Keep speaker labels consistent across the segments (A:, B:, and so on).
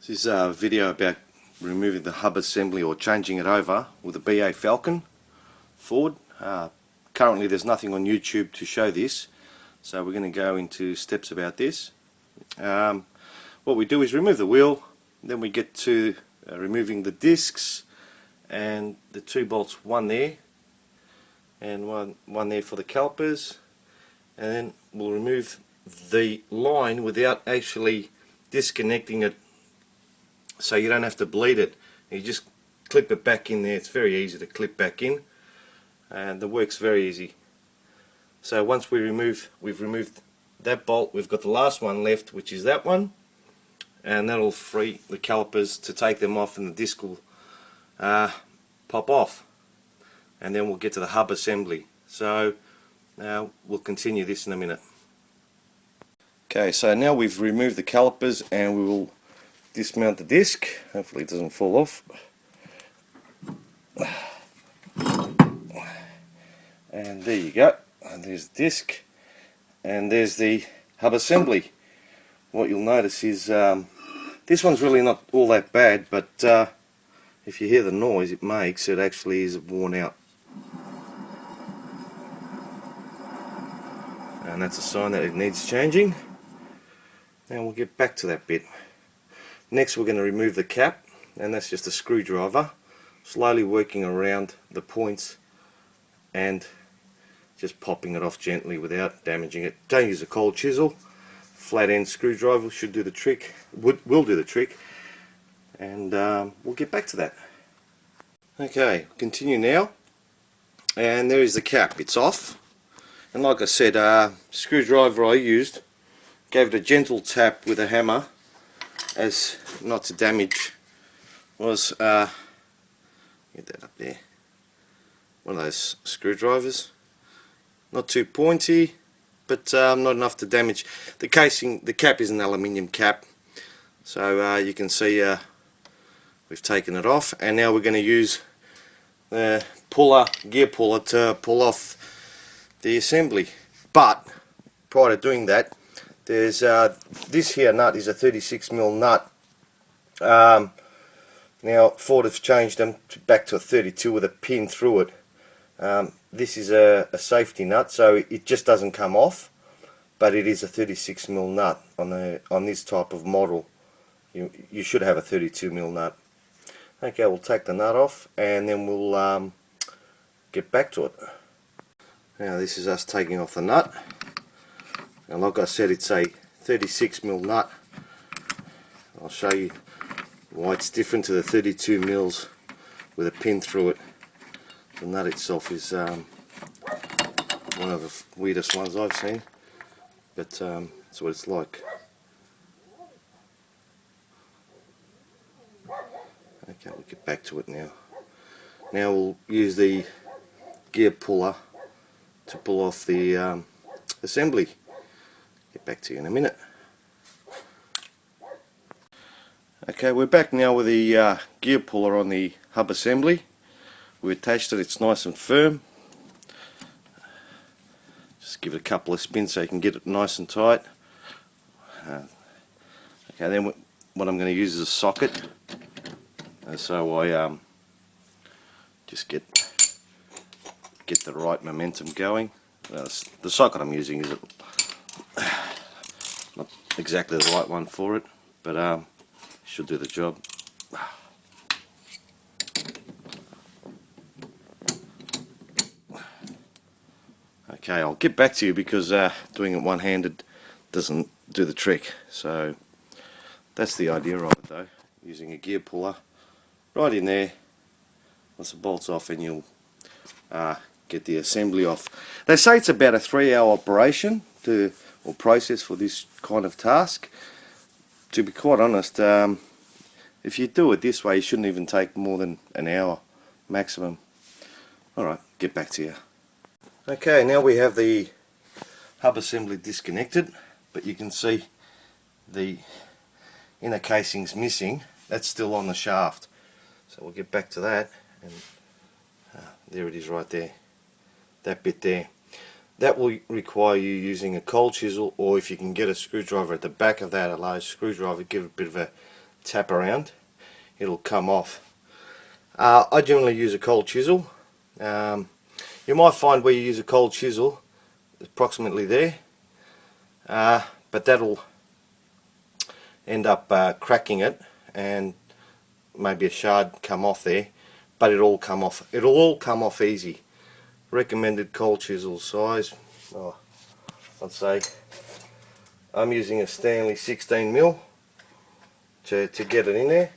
A: This is a video about removing the hub assembly or changing it over with a BA Falcon Ford. Currently there's nothing on YouTube to show this, so we're going to go into steps about this. What we do is remove the wheel, then we get to removing the discs and the two bolts, one there and one there for the calipers, and then we'll remove the line without actually disconnecting it, so you don't have to bleed it. You just clip it back in there. It's very easy to clip back in, and the work's very easy. So once we've removed that bolt, we've got the last one left, which is that one, and that'll free the calipers to take them off, and the disc will pop off, and then we'll get to the hub assembly. So now we'll continue this in a minute. Okay, so now we've removed the calipers and we will dismount the disc. Hopefully it doesn't fall off. And there you go. And there's the disc, and there's the hub assembly. What you'll notice is this one's really not all that bad, but if you hear the noise it makes, it actually is worn out. And that's a sign that it needs changing. Now we'll get back to that bit. Next we're going to remove the cap, and that's just a screwdriver, slowly working around the points and just popping it off gently without damaging it. Don't use a cold chisel. Flat end screwdriver should do the trick, will do the trick, and we'll get back to that. Okay, continue now, and there is the cap. It's off, and like I said, screwdriver I used, gave it a gentle tap with a hammer as not to damage. Was get that up there, one of those screwdrivers, not too pointy, but not enough to damage the casing. The cap is an aluminium cap, so you can see we've taken it off, and now we're going to use the gear puller to pull off the assembly. But prior to doing that, there's this here nut is a 36mm nut. Now Ford have changed them back to a 32 with a pin through it. This is a safety nut, so it just doesn't come off, but it is a 36mm nut on this type of model. You should have a 32mm nut. Okay, we'll take the nut off, and then we'll get back to it. Now this is us taking off the nut, and like I said, it's a 36mm nut. I'll show you why it's different to the 32mm with a pin through it. The nut itself is one of the weirdest ones I've seen, but that's what it's like. Okay, we'll get back to it now. Now we'll use the gear puller to pull off the assembly. Get back to you in a minute. Okay, we're back now with the gear puller on the hub assembly. We attached it, it's nice and firm. Just give it a couple of spins so you can get it nice and tight. Okay, then what I'm going to use is a socket, and so I just get the right momentum going. The socket I'm using is not exactly the right one for it, but should do the job. Okay, I'll get back to you because doing it one-handed doesn't do the trick. So that's the idea of it, though, using a gear puller right in there. Once the bolt's off, and you'll get the assembly off. They say it's about a 3-hour operation or process for this kind of task. To be quite honest, if you do it this way, you shouldn't even take more than an hour maximum. Alright, get back to you. Okay, now we have the hub assembly disconnected, but you can see the inner casing's missing. That's still on the shaft, so we'll get back to that, and there it is right there, that bit there. That will require you using a cold chisel, or if you can get a screwdriver at the back of that, a large screwdriver, give it a bit of a tap around, it'll come off. I generally use a cold chisel. You might find where you use a cold chisel, approximately there, but that'll end up cracking it, and maybe a shard come off there, but it'll all come off easy. Recommended cold chisel size, I'd say I'm using a Stanley 16mm to get it in there,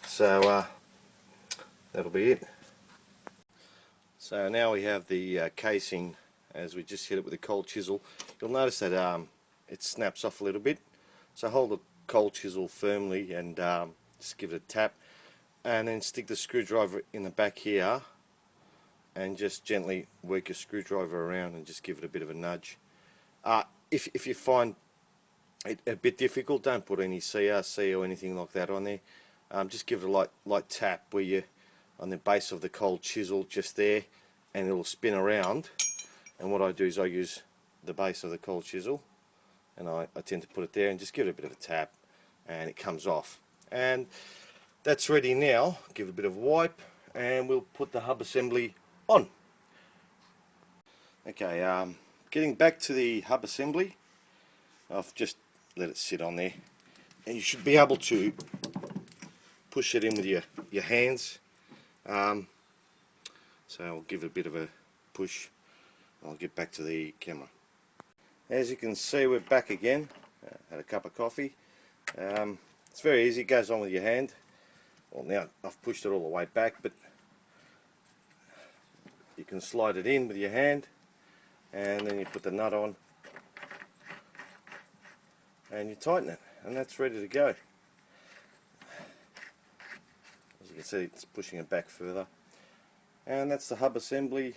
A: so that'll be it. So now we have the casing, as we just hit it with a cold chisel. You'll notice that it snaps off a little bit, so hold the cold chisel firmly and just give it a tap, and then stick the screwdriver in the back here and just gently work your screwdriver around and just give it a bit of a nudge. If you find it a bit difficult, don't put any CRC or anything like that on there. Just give it a light tap where you on the base of the cold chisel, just there, and it'll spin around. And what I do is I use the base of the cold chisel, and I tend to put it there and just give it a bit of a tap, and it comes off. And that's ready now. Give it a bit of a wipe, and we'll put the hub assembly on. Okay, getting back to the hub assembly, I've just let it sit on there, and you should be able to push it in with your hands. So I'll give it a bit of a push. I'll get back to the camera. As you can see, we're back again. Had a cup of coffee. It's very easy, it goes on with your hand. Well, now I've pushed it all the way back, but you can slide it in with your hand, and then you put the nut on and you tighten it, and that's ready to go. As you can see, it's pushing it back further, and that's the hub assembly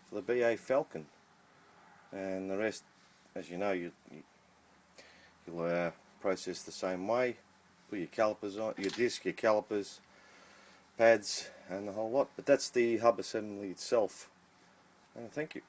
A: for the BA Falcon. And the rest, as you know, you'll process the same way. Put your calipers on, your disc, your calipers, pads, and the whole lot. But that's the hub assembly itself. And thank you.